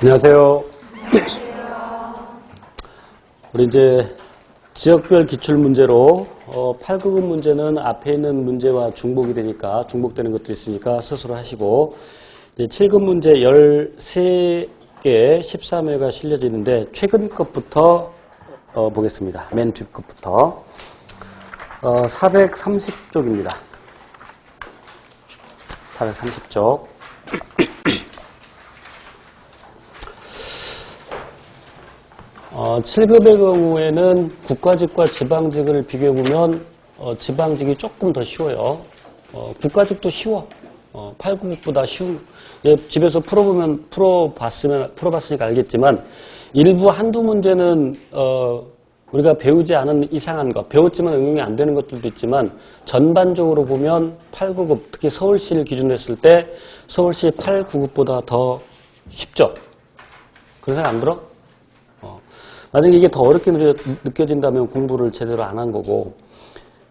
안녕하세요. 우리 이제 지역별 기출 문제로 8급급 문제는 앞에 있는 문제와 중복이 되니까 중복되는 것들이 있으니까 스스로 하시고 이제 7급 문제 13개 13회가 실려져 있는데 최근 것부터 보겠습니다. 맨 뒷급부터 430쪽입니다. 430쪽. 7급의 경우에는 국가직과 지방직을 비교해보면 지방직이 조금 더 쉬워요. 국가직도 쉬워. 8급보다 쉬운. 집에서 풀어봤으니까 알겠지만 일부 한두 문제는 우리가 배우지 않은 이상한 것, 배웠지만 응용이 안 되는 것들도 있지만 전반적으로 보면 8급급, 특히 서울시를 기준으로 했을 때 서울시 8, 9급보다 더 쉽죠? 그런 생각 안 들어? 만약에 이게 더 어렵게 느껴진다면 공부를 제대로 안 한 거고,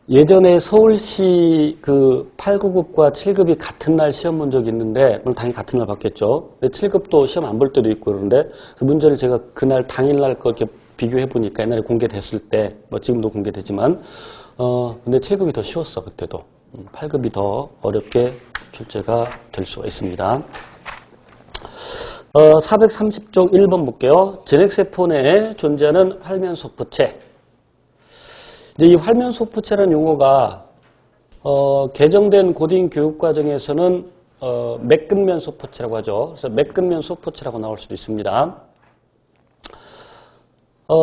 예전에 서울시 그 8, 9급과 7급이 같은 날 시험 본 적이 있는데, 물론 당연히 같은 날 봤겠죠. 근데 7급도 시험 안 볼 때도 있고 그런데, 그래서 문제를 제가 그날 당일날 거 이렇게 비교해 보니까 옛날에 공개됐을 때, 뭐 지금도 공개되지만, 근데 7급이 더 쉬웠어, 그때도. 8급이 더 어렵게 출제가 될 수가 있습니다. 430쪽 1번 볼게요. 전액세포 내에 존재하는 활면소포체. 이제 이 활면소포체라는 용어가, 개정된 고딩 교육과정에서는, 매끈면소포체라고 하죠. 그래서 매끈면소포체라고 나올 수도 있습니다.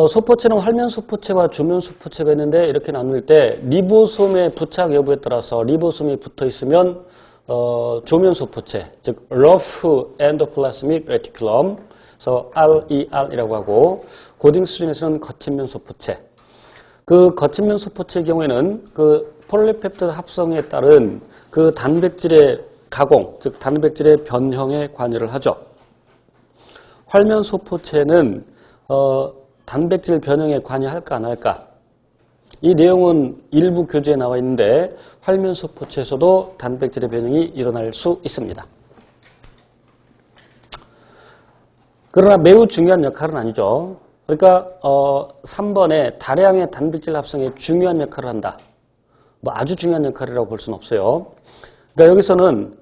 소포체는 활면소포체와 조면소포체가 있는데, 이렇게 나눌 때, 리보솜의 부착 여부에 따라서 리보솜이 붙어 있으면, 조면소포체, 즉 rough endoplasmic reticulum, 그래서 RER이라고 하고 고딩 수준에서는 거친면소포체. 그 거친면소포체의 경우에는 그 폴리펩티드 합성에 따른 그 단백질의 가공, 즉 단백질의 변형에 관여를 하죠. 활면소포체는 단백질 변형에 관여할까 안 할까? 이 내용은 일부 교재에 나와 있는데 활면소포체에서도 단백질의 변형이 일어날 수 있습니다. 그러나 매우 중요한 역할은 아니죠. 그러니까 3번에 다량의 단백질 합성에 중요한 역할을 한다. 뭐 아주 중요한 역할이라고 볼 수는 없어요. 그러니까 여기서는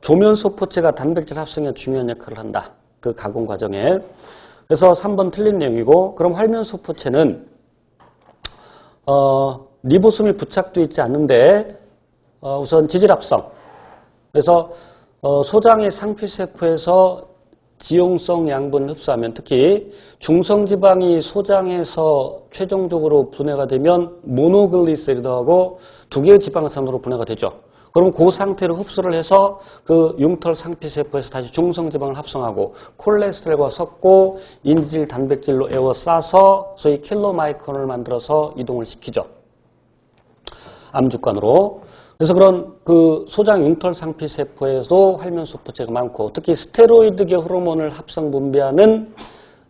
조면소포체가 단백질 합성에 중요한 역할을 한다. 그 가공 과정에. 그래서 3번 틀린 내용이고, 그럼 활면소포체는 리보솜이 부착되어 있지 않는데 우선 지질합성. 그래서 소장의 상피세포에서 지용성 양분을 흡수하면, 특히 중성지방이 소장에서 최종적으로 분해가 되면 모노글리세리드하고 두 개의 지방산으로 분해가 되죠. 그럼 그 상태로 흡수를 해서 그 융털 상피세포에서 다시 중성지방을 합성하고 콜레스테롤과 섞고 인지질 단백질로 에워싸서 소위 킬로마이크론을 만들어서 이동을 시키죠. 암주관으로. 그래서 그런 그 소장 융털 상피세포에도 활면소포체가 많고, 특히 스테로이드계 호르몬을 합성 분비하는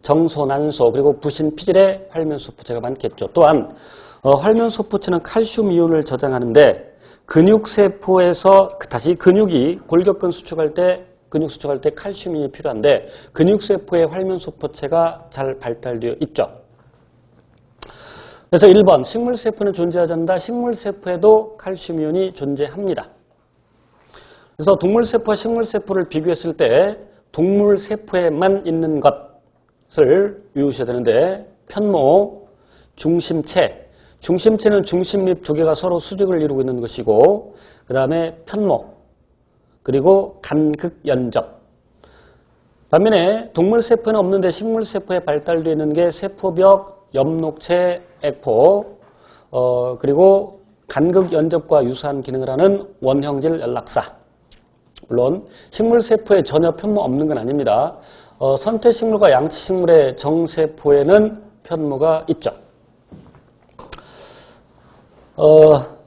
정소, 난소, 그리고 부신, 피질에 활면소포체가 많겠죠. 또한 활면소포체는 칼슘 이온을 저장하는데 근육세포에서 다시 근육이 골격근 수축할 때 근육 수축할 때 칼슘이 필요한데 근육세포의 활면소포체가 잘 발달되어 있죠. 그래서 1번 식물세포는 존재하지 않는다. 식물세포에도 칼슘이온이 존재합니다. 그래서 동물세포와 식물세포를 비교했을 때 동물세포에만 있는 것을 외우셔야 되는데, 편모, 중심체. 중심체는 중심립 두 개가 서로 수직을 이루고 있는 것이고, 그 다음에 편모, 그리고 간극연접. 반면에 동물세포는 없는데 식물세포에 발달되어 있는 게 세포벽, 엽록체, 액포, 그리고 간극연접과 유사한 기능을 하는 원형질 연락사. 물론 식물세포에 전혀 편모 없는 건 아닙니다. 선태식물과 양치식물의 정세포에는 편모가 있죠.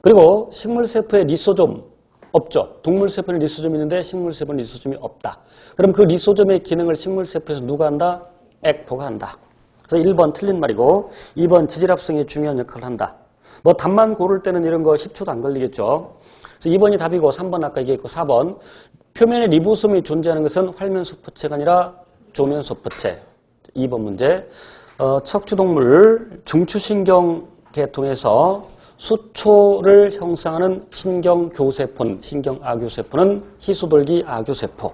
그리고 식물세포에 리소좀 없죠. 동물세포는 리소좀이 있는데 식물세포는 리소좀이 없다. 그럼 그 리소좀의 기능을 식물세포에서 누가 한다? 액포가 한다. 그래서 1번 틀린 말이고, 2번 지질합성에 중요한 역할을 한다. 뭐 답만 고를 때는 이런 거 10초도 안 걸리겠죠. 그래서 2번이 답이고 3번 아까 얘기했고 4번 표면에 리보솜이 존재하는 것은 활면소포체가 아니라 조면소포체. 2번 문제. 척추동물 중추신경 계통에서 수초를 형성하는 신경교세포는, 신경아교세포는 희소돌기 아교세포.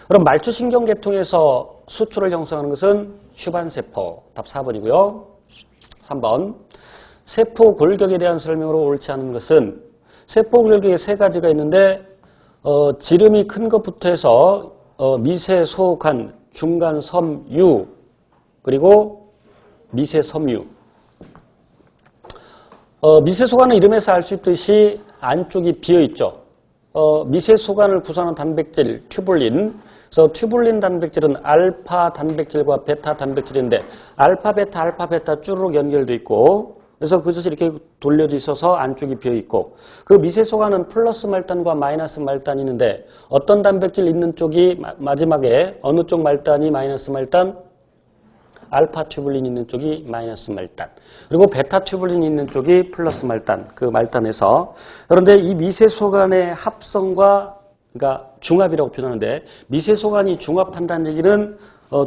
그럼 말초신경 계통에서 수초를 형성하는 것은 휴반세포. 답 4번이고요. 3번. 세포 골격에 대한 설명으로 옳지 않은 것은 세포 골격에 세 가지가 있는데 지름이 큰 것부터 해서 미세소간, 중간섬유, 그리고 미세섬유. 미세소간은 이름에서 알 수 있듯이 안쪽이 비어있죠. 미세소간을 구성하는 단백질, 튜블린. 그래서 튜블린 단백질은 알파 단백질과 베타 단백질인데 알파, 베타 쭈르륵 연결돼 있고 그래서 그것이 이렇게 돌려져 있어서 안쪽이 비어있고 그 미세소간은 플러스 말단과 마이너스 말단이 있는데 어떤 단백질 있는 쪽이 마지막에 어느 쪽 말단이 마이너스 말단? 알파 튜블린 있는 쪽이 마이너스 말단. 그리고 베타 튜블린 있는 쪽이 플러스 말단. 그 말단에서. 그런데 이 미세소간의 합성과 그러니까 중합이라고 표현하는데 미세소간이 중합한다는 얘기는